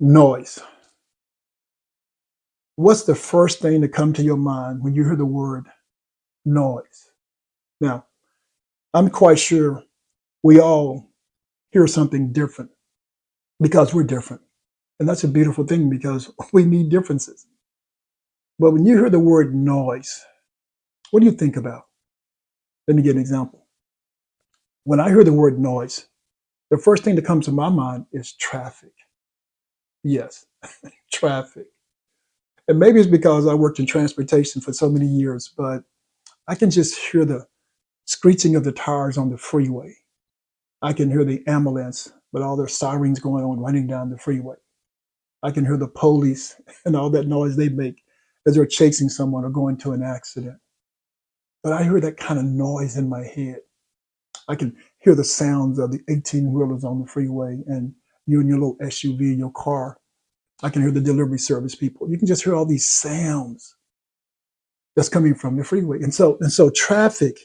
Noise. What's the first thing to come to your mind when you hear the word noise? Now, I'm quite sure we all hear something different because we're different. And that's a beautiful thing because we need differences. But when you hear the word noise, what do you think about? Let me give an example. When I hear the word noise, the first thing that comes to my mind is traffic. Yes, traffic. And maybe it's because I worked in transportation for so many years, but I can just hear the screeching of the tires on the freeway. I can hear the ambulance with all their sirens going on running down the freeway. I can hear the police and all that noise they make as they're chasing someone or going to an accident. But I hear that kind of noise in my head. I can hear the sounds of the 18 wheelers on the freeway and you in your little SUV, your car. I can hear the delivery service people. You can just hear all these sounds that's coming from the freeway. And so traffic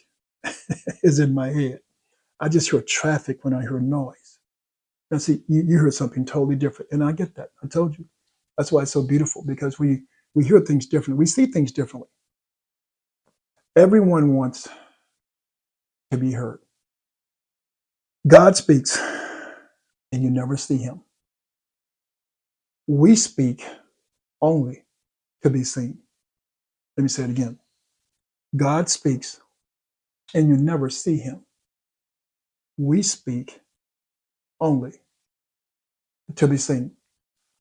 is in my head. I just hear traffic when I hear noise. And see, you heard something totally different. And I get that. I told you. That's why it's so beautiful because we hear things differently. We see things differently. Everyone wants to be heard. God speaks and you never see him. We speak only to be seen. Let me say it again. God speaks and you never see him. We speak only to be seen.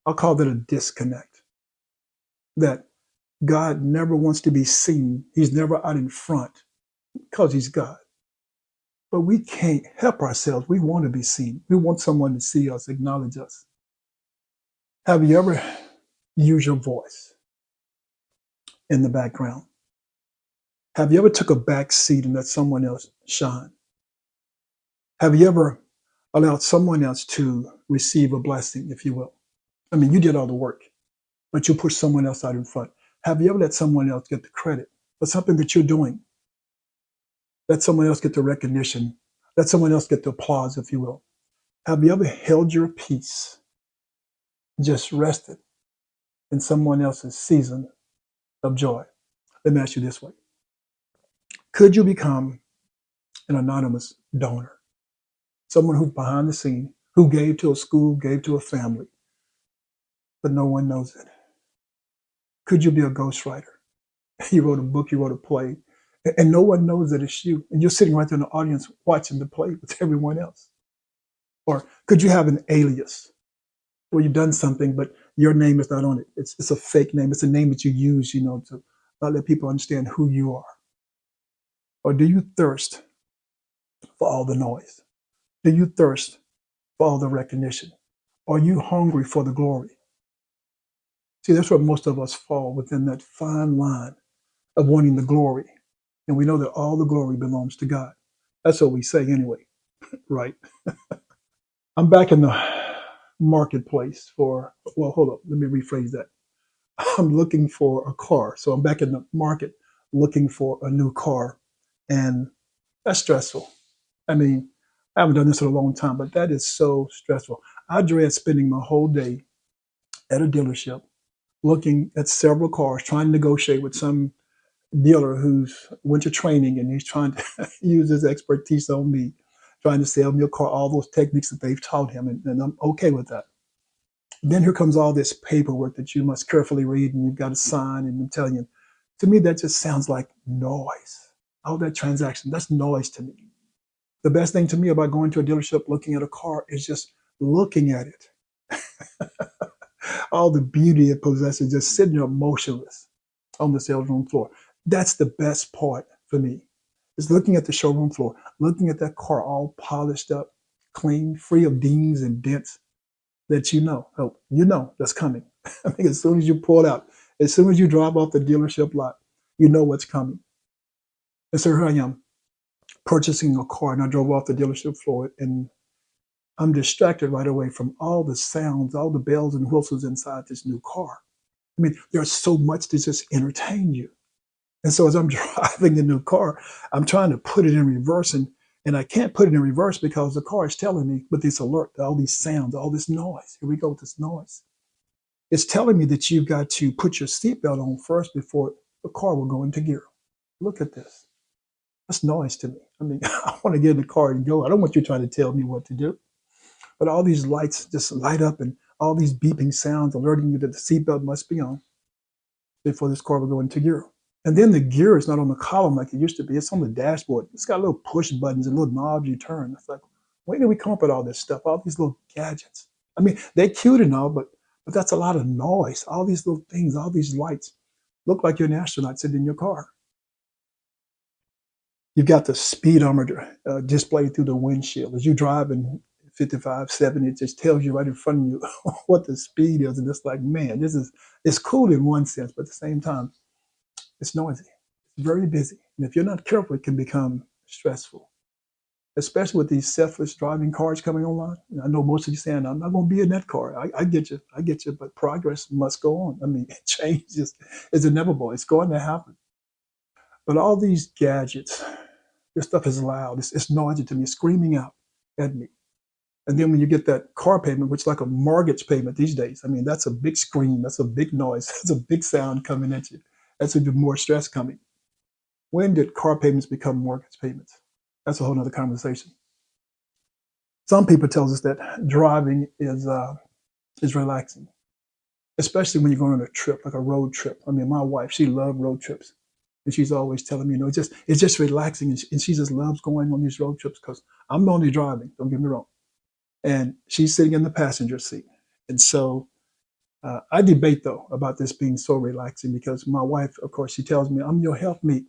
I'll call that a disconnect. That God never wants to be seen. He's never out in front because he's God. But we can't help ourselves. We want to be seen. We want someone to see us, acknowledge us. Have you ever used your voice in the background? Have you ever took a back seat and let someone else shine? Have you ever allowed someone else to receive a blessing, if you will? I mean, you did all the work, but you push someone else out in front. Have you ever let someone else get the credit for something that you're doing? Let someone else get the recognition. Let someone else get the applause, if you will. Have you ever held your peace, just rested in someone else's season of joy? Let me ask you this way. Could you become an anonymous donor? Someone who's behind the scene, who gave to a school, gave to a family, but no one knows it. Could you be a ghostwriter? You wrote a book, you wrote a play, and no one knows that it's you. And you're sitting right there in the audience watching the play with everyone else. Or could you have an alias where you've done something, but your name is not on it? It's a fake name. It's a name that you use, to not let people understand who you are. Or do you thirst for all the noise? Do you thirst for all the recognition? Are you hungry for the glory? See, that's where most of us fall within that fine line of wanting the glory. And we know that all the glory belongs to God. That's what we say anyway, right? I'm back in the marketplace well, hold up, let me rephrase that. I'm looking for a car. So I'm back in the market looking for a new car. And that's stressful. I mean, I haven't done this in a long time, but that is so stressful. I dread spending my whole day at a dealership looking at several cars, trying to negotiate with some dealer who's went to training and he's trying to use his expertise on me, trying to sell me a car, all those techniques that they've taught him, and I'm okay with that. Then here comes all this paperwork that you must carefully read and you've got to sign, and I'm telling you, to me, that just sounds like noise. All that transaction, that's noise to me. The best thing to me about going to a dealership, looking at a car, is just looking at it. All the beauty it possesses, just sitting there motionless on the sales room floor. That's the best part for me, is looking at the showroom floor, looking at that car all polished up, clean, free of dings and dents that that's coming. I mean, as soon as you pull it out, as soon as you drive off the dealership lot, you know what's coming. And so here I am purchasing a car, and I drove off the dealership floor, and I'm distracted right away from all the sounds, all the bells and whistles inside this new car. I mean, there's so much to just entertain you. And so as I'm driving the new car, I'm trying to put it in reverse, and I can't put it in reverse because the car is telling me with this alert, all these sounds, all this noise. Here we go with this noise. It's telling me that you've got to put your seatbelt on first before the car will go into gear. Look at this. That's noise to me. I mean, I want to get in the car and go. I don't want you trying to tell me what to do. But all these lights just light up and all these beeping sounds alerting you that the seatbelt must be on before this car will go into gear. And then the gear is not on the column like it used to be. It's on the dashboard. It's got little push buttons and little knobs you turn. It's like, where did we come up with all this stuff? All these little gadgets. I mean, they're cute and all, but that's a lot of noise. All these little things, all these lights look like you're an astronaut sitting in your car. You've got the speedometer displayed through the windshield. As you drive in 55, 70, it just tells you right in front of you what the speed is. And it's like, man, it's cool in one sense, but at the same time, it's noisy. It's very busy. And if you're not careful, it can become stressful, especially with these selfless driving cars coming online. And I know most of you saying, I'm not going to be in that car. I get you. I get you. But progress must go on. I mean, change is inevitable. It's going to happen. But all these gadgets, this stuff is loud. It's noisy to me. It's screaming out at me. And then when you get that car payment, which is like a mortgage payment these days, I mean, that's a big scream. That's a big noise. That's a big sound coming at you. That's even more stress coming. When did car payments become mortgage payments? That's a whole nother conversation. Some people tell us that driving is relaxing, especially when you're going on a trip, like a road trip. I mean, my wife, she loved road trips. And she's always telling me, it's just relaxing. And she just loves going on these road trips because I'm only driving, don't get me wrong. And she's sitting in the passenger seat. And so I debate, though, about this being so relaxing because my wife, of course, she tells me, I'm your helpmeet.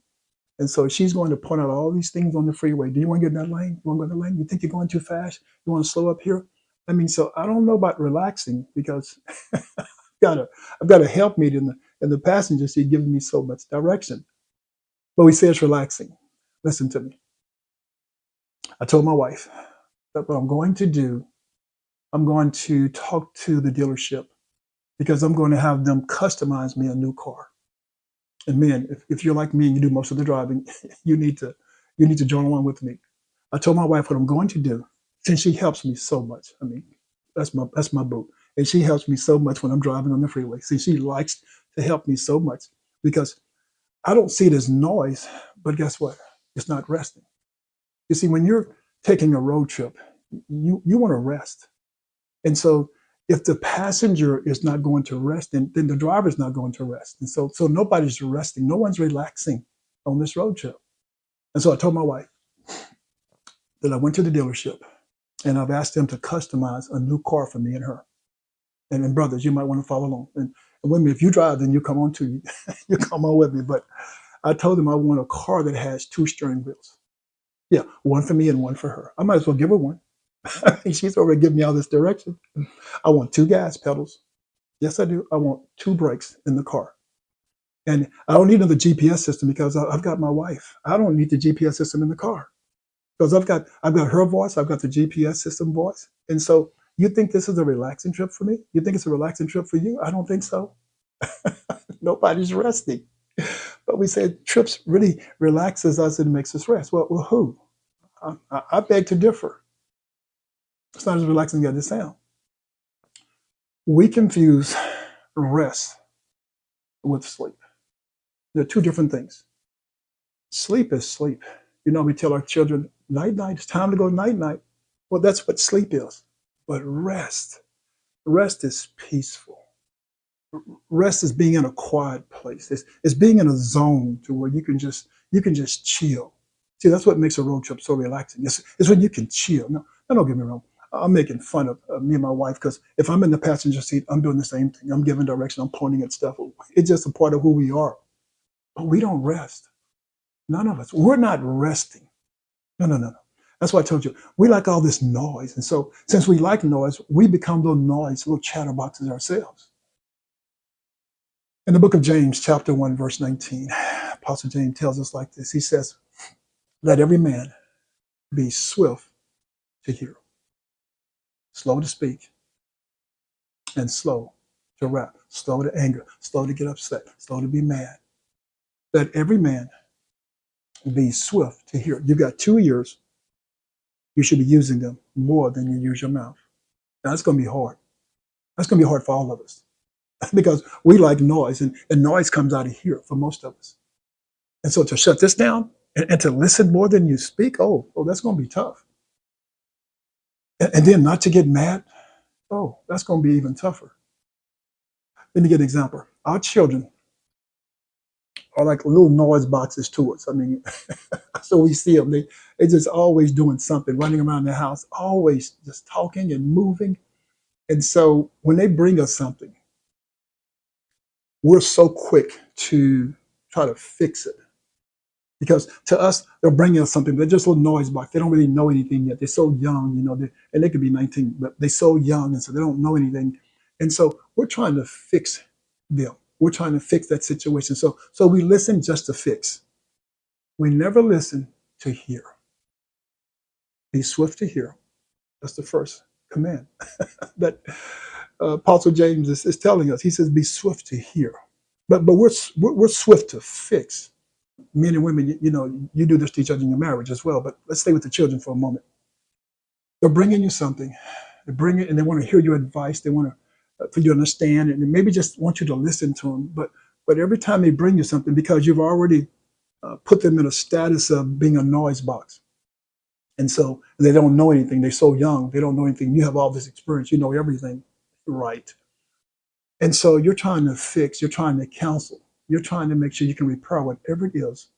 And so she's going to point out all these things on the freeway. Do you want to get in that lane? You want to go in the lane? You think you're going too fast? You want to slow up here? I mean, so I don't know about relaxing because I've got a helpmeet in the passenger seat giving me so much direction. But we say it's relaxing. Listen to me. I told my wife that what I'm going to do, I'm going to talk to the dealership because I'm going to have them customize me a new car. And man, if you're like me and you do most of the driving, you need to join along with me. I told my wife what I'm going to do, since she helps me so much. I mean, that's my boo. And she helps me so much when I'm driving on the freeway. See, she likes to help me so much because I don't see it as noise, but guess what? It's not resting. You see, when you're taking a road trip, you want to rest. And so if the passenger is not going to rest, then the driver's not going to rest. And so nobody's resting. No one's relaxing on this road trip. And so I told my wife that I went to the dealership and I've asked them to customize a new car for me and her. And brothers, you might want to follow along. And women, if you drive, then you come on too. You come on with me. But I told them I want a car that has two steering wheels. Yeah, one for me and one for her. I might as well give her one. She's already giving me all this direction. I want two gas pedals. Yes, I do. I want two brakes in the car. And I don't need another GPS system because I've got my wife. I don't need the GPS system in the car because I've got her voice. I've got the GPS system voice. And so you think this is a relaxing trip for me? You think it's a relaxing trip for you? I don't think so. Nobody's resting. But we say trips really relaxes us and makes us rest. Well who? I beg to differ. It's not as relaxing as it sounds. We confuse rest with sleep. They're two different things. Sleep is sleep. You know, we tell our children, night, night, it's time to go night, night. Well, that's what sleep is. But rest is peaceful. Rest is being in a quiet place. It's being in a zone to where you can just chill. See, that's what makes a road trip so relaxing. It's when you can chill. No, don't get me wrong. I'm making fun of me and my wife because if I'm in the passenger seat, I'm doing the same thing. I'm giving direction. I'm pointing at stuff. It's just a part of who we are. But we don't rest. None of us. We're not resting. No, no, no, no. That's why I told you we like all this noise. And so since we like noise, we become little noise, little chatterboxes ourselves. In the book of James, chapter 1, verse 19, Apostle James tells us like this. He says, let every man be swift to hear, slow to speak, and slow to wrath, slow to anger, slow to get upset, slow to be mad. Let every man be swift to hear. You've got 2 ears. You should be using them more than you use your mouth. Now, that's going to be hard. That's going to be hard for all of us. because we like noise, and noise comes out of here for most of us. And so to shut this down and to listen more than you speak, oh, that's going to be tough. And then not to get mad, oh, that's going to be even tougher. Let me give an example. Our children are like little noise boxes to us. I mean, so we see them. They just always doing something, running around the house, always just talking and moving. And so when they bring us something, we're so quick to try to fix it. Because to us, they're bringing us something. They're just a little noise box. They don't really know anything yet. They're so young, and they could be 19, but they're so young, and so they don't know anything. And so we're trying to fix them. We're trying to fix that situation. So we listen just to fix. We never listen to hear. Be swift to hear. That's the first command that Apostle James is telling us. He says, "Be swift to hear." But we're swift to fix. Men and women, you do this to each other in your marriage as well. But let's stay with the children for a moment. They're bringing you something. They bring it, and they want to hear your advice. They want to for you to understand, and they maybe just want you to listen to them. But every time they bring you something, because you've already put them in a status of being a noise box, and so they don't know anything. They're so young. They don't know anything. You have all this experience. You know everything, right? And so you're trying to fix. You're trying to counsel. You're trying to make sure you can repair whatever it is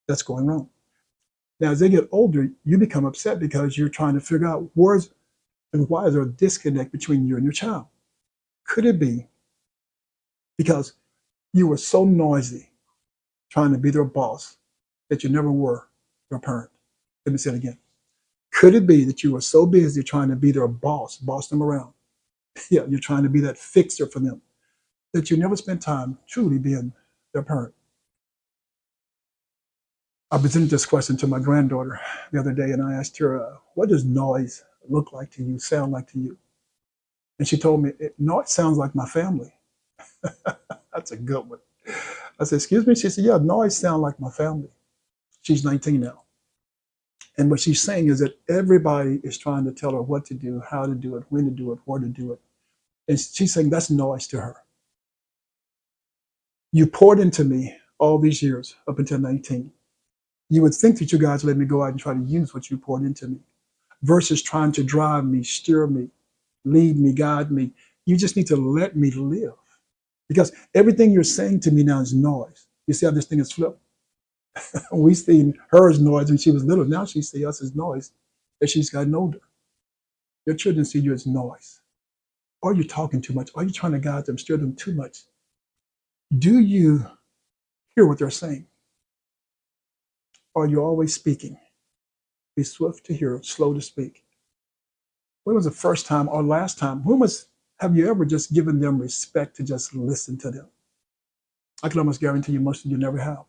that's going wrong. Now, as they get older, you become upset because you're trying to figure out where's and why is there a disconnect between you and your child? Could it be because you were so noisy trying to be their boss that you never were their parent? Let me say it again. Could it be that you were so busy trying to be their boss them around? Yeah, you're trying to be that fixer for them that you never spent time truly being their parent. I presented this question to my granddaughter the other day, and I asked her, "What does noise look like to you, sound like to you?" And she told me, "Noise sounds like my family." That's a good one. I said, "Excuse me?" She said, "Yeah, noise sounds like my family." She's 19 now. And what she's saying is that everybody is trying to tell her what to do, how to do it, when to do it, where to do it. And she's saying that's noise to her. You poured into me all these years up until 19. You would think that you guys let me go out and try to use what you poured into me versus trying to drive me, steer me, lead me, guide me. You just need to let me live because everything you're saying to me now is noise. You see how this thing is flipped? We seen her as noise when she was little. Now she sees us as noise as she's gotten older. Your children see you as noise. Are you talking too much? Are you trying to guide them, steer them too much? Do you hear what they're saying? Are you always speaking? Be swift to hear, slow to speak. When was the first time or last time? Have you ever just given them respect to just listen to them? I can almost guarantee you most of you never have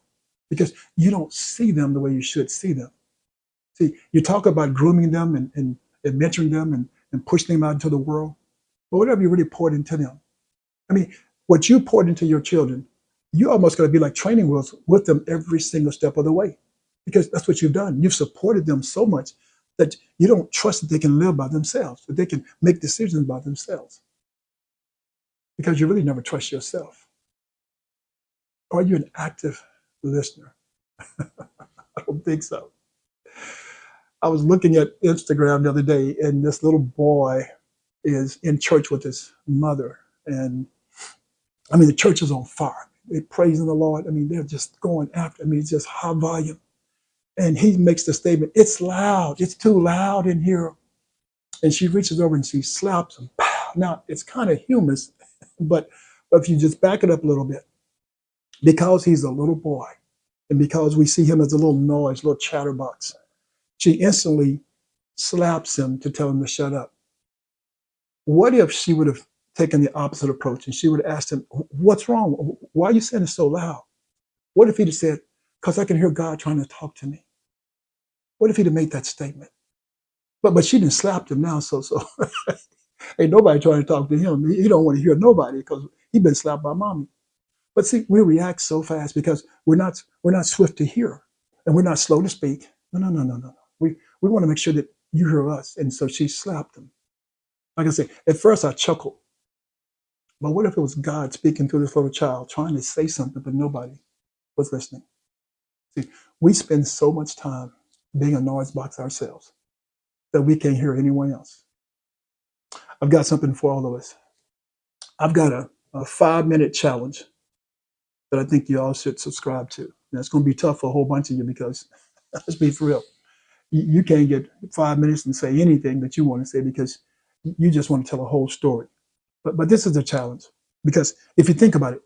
because you don't see them the way you should see them. See, you talk about grooming them and mentoring them and pushing them out into the world, but what have you really poured into them? I mean, what you poured into your children, you almost got to be like training wheels with them every single step of the way because that's what you've done. You've supported them so much that you don't trust that they can live by themselves, that they can make decisions by themselves because you really never trust yourself. Are you an active listener? I don't think so. I was looking at Instagram the other day, and this little boy is in church with his mother. And I mean, the church is on fire. They're praising the Lord. I mean, they're just going after. I mean, it's just high volume. And he makes the statement, "It's loud. It's too loud in here." And she reaches over and she slaps him. Pow. Now, it's kind of humorous, but if you just back it up a little bit, because he's a little boy, and because we see him as a little noise, little chatterbox, she instantly slaps him to tell him to shut up. What if she would have taken the opposite approach and she would have asked him, "What's wrong? Why are you saying it so loud?" What if he'd have said, "Because I can hear God trying to talk to me"? What if he'd have made that statement? But she didn't slap him now, so ain't nobody trying to talk to him. He don't want to hear nobody because he been slapped by mommy. But see, we react so fast because we're not swift to hear and we're not slow to speak. No, no, no, no, no. We want to make sure that you hear us. And so she slapped him. Like I said, at first I chuckled But what if it was God speaking through this little child trying to say something, but nobody was listening? See, we spend so much time being a noise box ourselves that we can't hear anyone else. I've got something for all of us. I've got a 5 minute challenge that I think you all should subscribe to. Now, it's going to be tough for a whole bunch of you because, let's be for real, you can't get 5 minutes and say anything that you want to say because you just want to tell a whole story. But this is a challenge because if you think about it,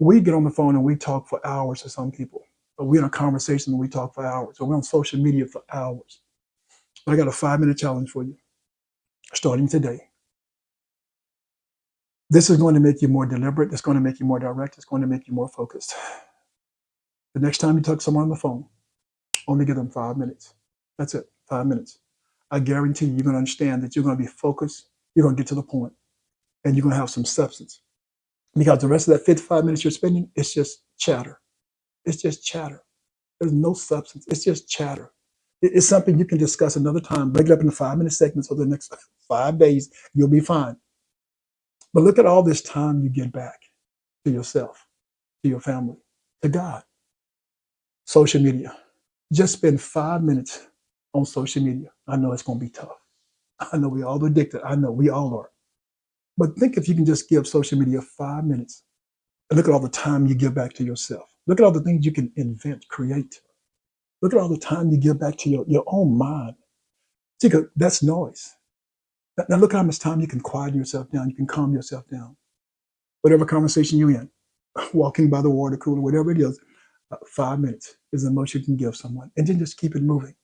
we get on the phone and we talk for hours to some people. Or we're in a conversation and we talk for hours. Or we're on social media for hours. But I got a 5 minute challenge for you starting today. This is going to make you more deliberate. It's going to make you more direct. It's going to make you more focused. The next time you talk to someone on the phone, only give them 5 minutes. That's it, 5 minutes. I guarantee you're going to understand that you're going to be focused. You're going to get to the point, and you're going to have some substance. Because the rest of that 55 minutes you're spending, it's just chatter. It's just chatter. There's no substance. It's just chatter. It's something you can discuss another time. Break it up into 5 minute segments over the next 5 days. You'll be fine. But look at all this time you get back to yourself, to your family, to God. Social media. Just spend 5 minutes on social media. I know it's going to be tough. I know we all are addicted. I know we all are. But think if you can just give social media 5 minutes and look at all the time you give back to yourself. Look at all the things you can invent, create. Look at all the time you give back to your own mind. See, that's noise. Now look at how much time you can quiet yourself down. You can calm yourself down. Whatever conversation you're in, walking by the water cooler, whatever it is, 5 minutes is the most you can give someone. And then just keep it moving.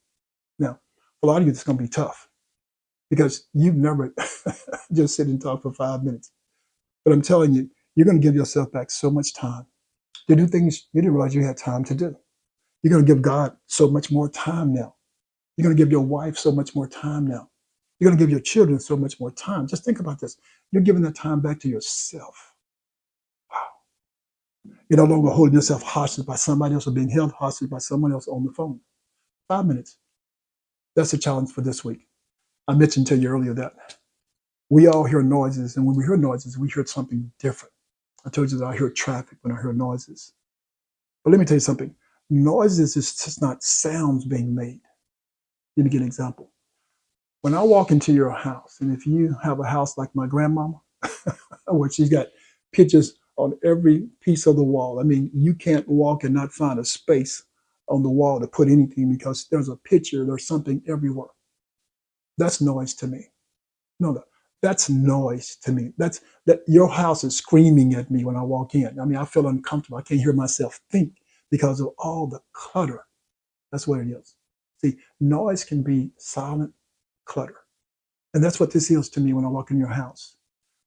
Now, for a lot of you, it's going to be tough because you've never just sit and talk for 5 minutes. But I'm telling you, you're going to give yourself back so much time to do things you didn't realize you had time to do. You're going to give God so much more time now. You're going to give your wife so much more time now. You're going to give your children so much more time. Just think about this. You're giving that time back to yourself. Wow. You're no longer holding yourself hostage by somebody else or being held hostage by someone else on the phone. 5 minutes. That's the challenge for this week. I mentioned to you earlier that we all hear noises, and when we hear noises, we hear something different. I told you that I hear traffic when I hear noises. But let me tell you something. Noises is just not sounds being made. Let me give an example. When I walk into your house, and if you have a house like my grandmama, where she's got pictures on every piece of the wall. I mean, you can't walk and not find a space on the wall to put anything because there's a picture, there's something everywhere. That's noise to me. No, that's noise to me. That's that your house is screaming at me when I walk in. I mean, I feel uncomfortable. I can't hear myself think because of all the clutter. That's what it is. See, noise can be silent clutter. And that's what this is to me when I walk in your house.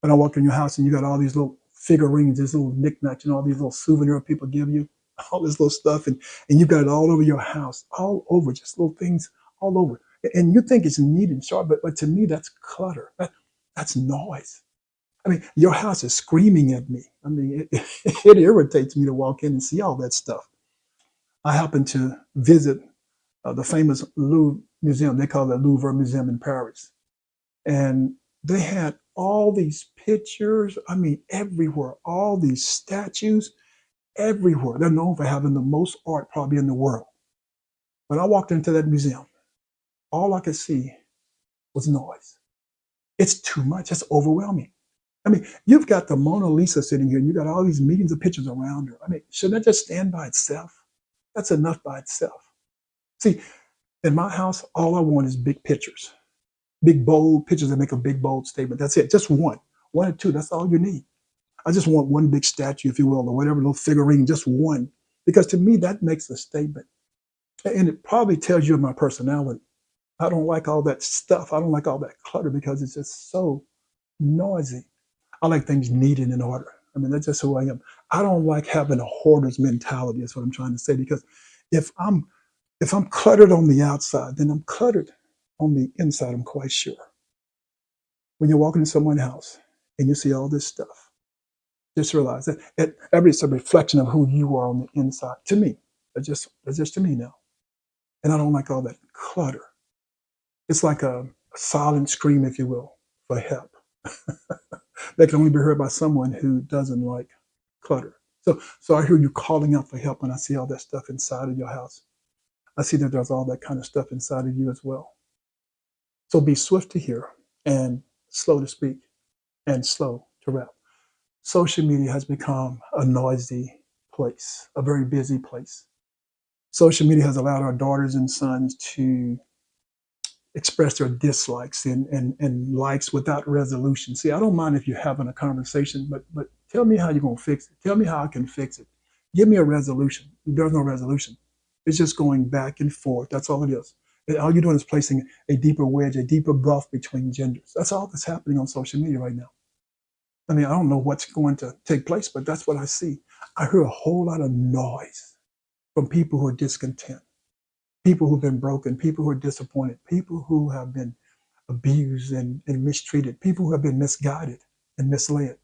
When I walk in your house and you got all these little figurines, these little knickknacks, and all these little souvenir people give you, all this little stuff, and you got it all over your house, all over, just little things all over. And you think it's neat and sharp, but to me, that's clutter. That's noise. I mean, your house is screaming at me. I mean, it irritates me to walk in and see all that stuff. I happened to visit the famous Louvre Museum. They call it the Louvre Museum in Paris. And they had all these pictures, I mean, everywhere, all these statues everywhere. They're known for having the most art probably in the world. When I walked into that museum, all I could see was noise. It's too much. It's overwhelming. I mean, you've got the Mona Lisa sitting here and you got all these millions of pictures around her. I mean, shouldn't that just stand by itself? That's enough by itself. See, in my house, all I want is big pictures. Big bold pictures that make a big bold statement. That's it. Just one or two. That's all you need. I just want one big statue, if you will, or whatever little figurine, just one. Because to me, that makes a statement. And it probably tells you my personality. I don't like all that stuff. I don't like all that clutter because it's just so noisy. I like things neat and in order. I mean, that's just who I am. I don't like having a hoarder's mentality, is what I'm trying to say. Because if I'm cluttered on the outside, then I'm cluttered on the inside, I'm quite sure. When you're walking in someone's house and you see all this stuff, just realize that it's a reflection of who you are on the inside. To me, that's just to me now. And I don't like all that clutter. It's like a silent scream, if you will, for help. that can only be heard by someone who doesn't like clutter. So I hear you calling out for help, and I see all that stuff inside of your house. I see that there's all that kind of stuff inside of you as well. So be swift to hear and slow to speak and slow to wrath. Social media has become a noisy place, a very busy place. Social media has allowed our daughters and sons to express their dislikes and likes without resolution. See, I don't mind if you're having a conversation, but tell me how you're gonna fix it. Tell me how I can fix it. Give me a resolution. There's no resolution. It's just going back and forth. That's all it is. And all you're doing is placing a deeper wedge, a deeper gulf between genders. That's all that's happening on social media right now. I mean, I don't know what's going to take place, but that's what I see. I hear a whole lot of noise from people who are discontent, people who've been broken, people who are disappointed, people who have been abused and mistreated, people who have been misguided and misled.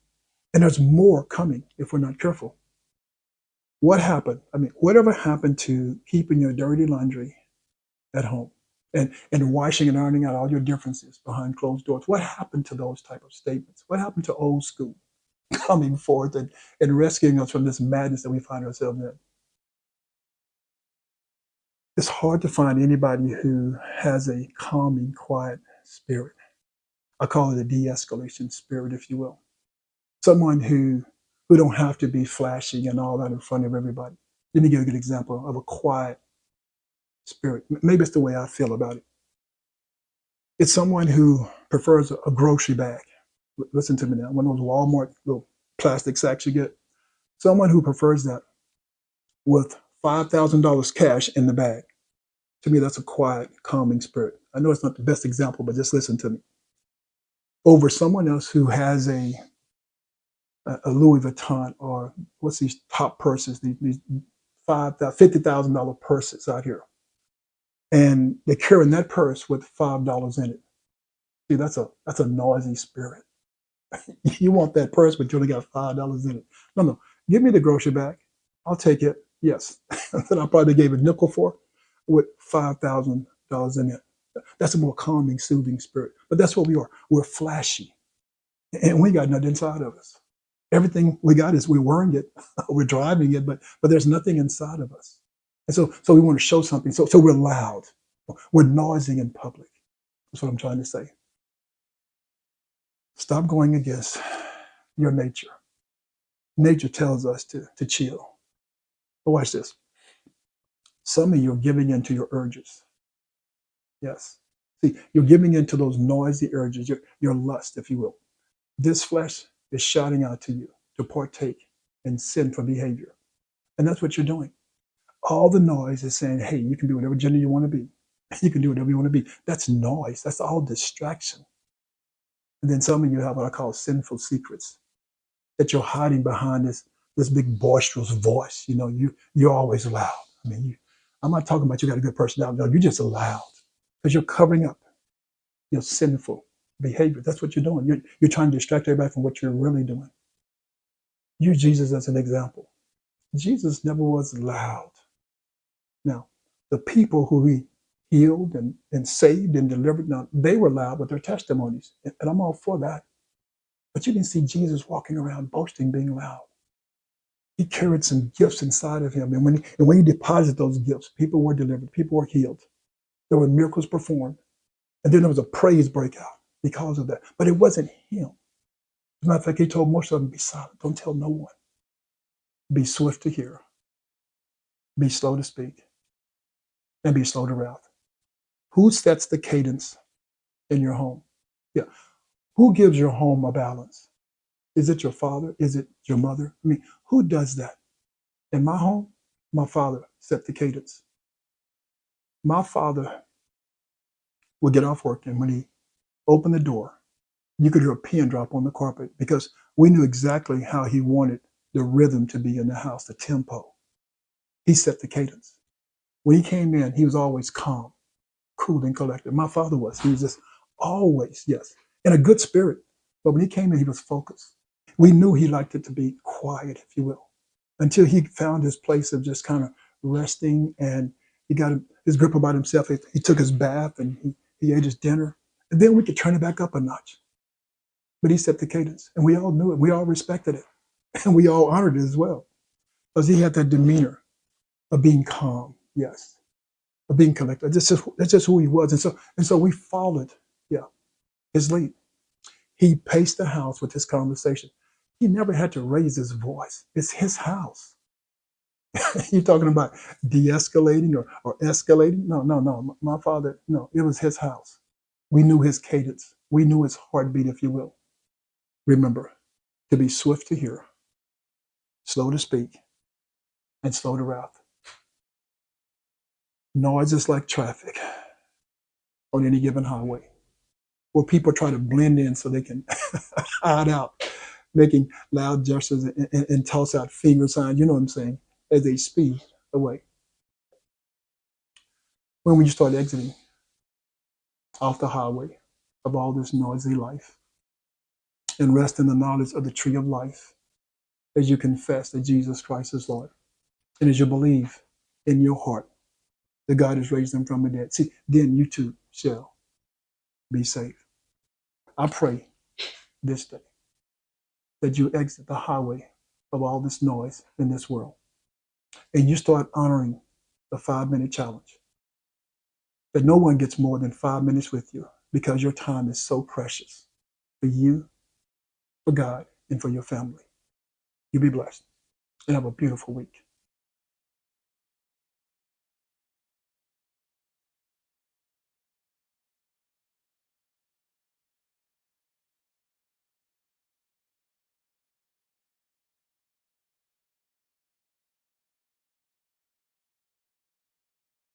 And there's more coming if we're not careful. What happened? I mean, whatever happened to keeping your dirty laundry at home and washing and ironing out all your differences behind closed doors? What happened to those type of statements? What happened to old school coming forth and rescuing us from this madness that we find ourselves in? It's hard to find anybody who has a calming, quiet spirit. I call it a de-escalation spirit, if you will. Someone who don't have to be flashing and all that in front of everybody. Let me give you a good example of a quiet spirit. Maybe it's the way I feel about it. It's someone who prefers a grocery bag. Listen to me now. One of those Walmart little plastic sacks you get. Someone who prefers that with $5,000 cash in the bag. To me, that's a quiet, calming spirit. I know it's not the best example, but just listen to me. Over someone else who has a Louis Vuitton or what's these top purses, these $50,000 purses out here, and they're carrying that purse with $5 in it. See, that's a noisy spirit. You want that purse, but you only got $5 in it. No, no, give me the grocery bag. I'll take it. Yes, that I probably gave a nickel for, with $5,000 in it. That's a more calming, soothing spirit. But that's what we are. We're flashy, and we got nothing inside of us. Everything we got is we're wearing it, we're driving it, but there's nothing inside of us. And so we want to show something. So we're loud, we're noisy in public. That's what I'm trying to say. Stop going against your nature. Nature tells us to chill. But watch this. Some of you are giving in to your urges. Yes. See, you're giving in to those noisy urges, your lust, if you will. This flesh is shouting out to you to partake in sinful behavior. And that's what you're doing. All the noise is saying, hey, you can be whatever gender you want to be. You can do whatever you want to be. That's noise. That's all distraction. And then some of you have what I call sinful secrets that you're hiding behind this big boisterous voice. You know, you're always loud. I mean, I'm not talking about you got a good personality. No, you're just loud because you're covering up your sinful behavior. That's what you're doing. You're trying to distract everybody from what you're really doing. Use Jesus as an example. Jesus never was loud. Now, the people who he healed and saved and delivered, now they were loud with their testimonies. And I'm all for that. But you didn't see Jesus walking around boasting, being loud. He carried some gifts inside of him. And when he deposited those gifts, people were delivered, people were healed. There were miracles performed. And then there was a praise breakout because of that. But it wasn't him. As a matter of fact, he told most of them, be silent. Don't tell no one. Be swift to hear. Be slow to speak. And be slow to wrath. Who sets the cadence in your home? Yeah. Who gives your home a balance? Is it your father? Is it your mother? I mean, who does that? In my home, my father set the cadence. My father would get off work, and when he opened the door, you could hear a pin drop on the carpet because we knew exactly how he wanted the rhythm to be in the house, the tempo. He set the cadence. When he came in, he was always calm, cool, and collected. My father was. He was just always, yes, in a good spirit. But when he came in, he was focused. We knew he liked it to be quiet, if you will, until he found his place of just kind of resting, and he got his grip about himself. He took his bath and he ate his dinner. And then we could turn it back up a notch. But he set the cadence, and we all knew it. We all respected it, and we all honored it as well, because he had that demeanor of being calm, yes, of being collected. That's just who he was, and so we followed, yeah, his lead. He paced the house with his conversation. He never had to raise his voice. It's his house. You're talking about de-escalating or escalating? No, no, no. My father, no, it was his house. We knew his cadence. We knew his heartbeat, if you will. Remember, to be swift to hear, slow to speak, and slow to wrath. Noise is like traffic on any given highway, where people try to blend in so they can hide out, making loud gestures and toss out finger signs, you know what I'm saying, as they speed away. When you start exiting off the highway of all this noisy life and rest in the knowledge of the tree of life, as you confess that Jesus Christ is Lord, and as you believe in your heart that God has raised them from the dead, see, then you too shall be saved. I pray this day that you exit the highway of all this noise in this world and you start honoring the 5-minute challenge. That no one gets more than 5 minutes with you, because your time is so precious for you, for God, and for your family. You be blessed and have a beautiful week.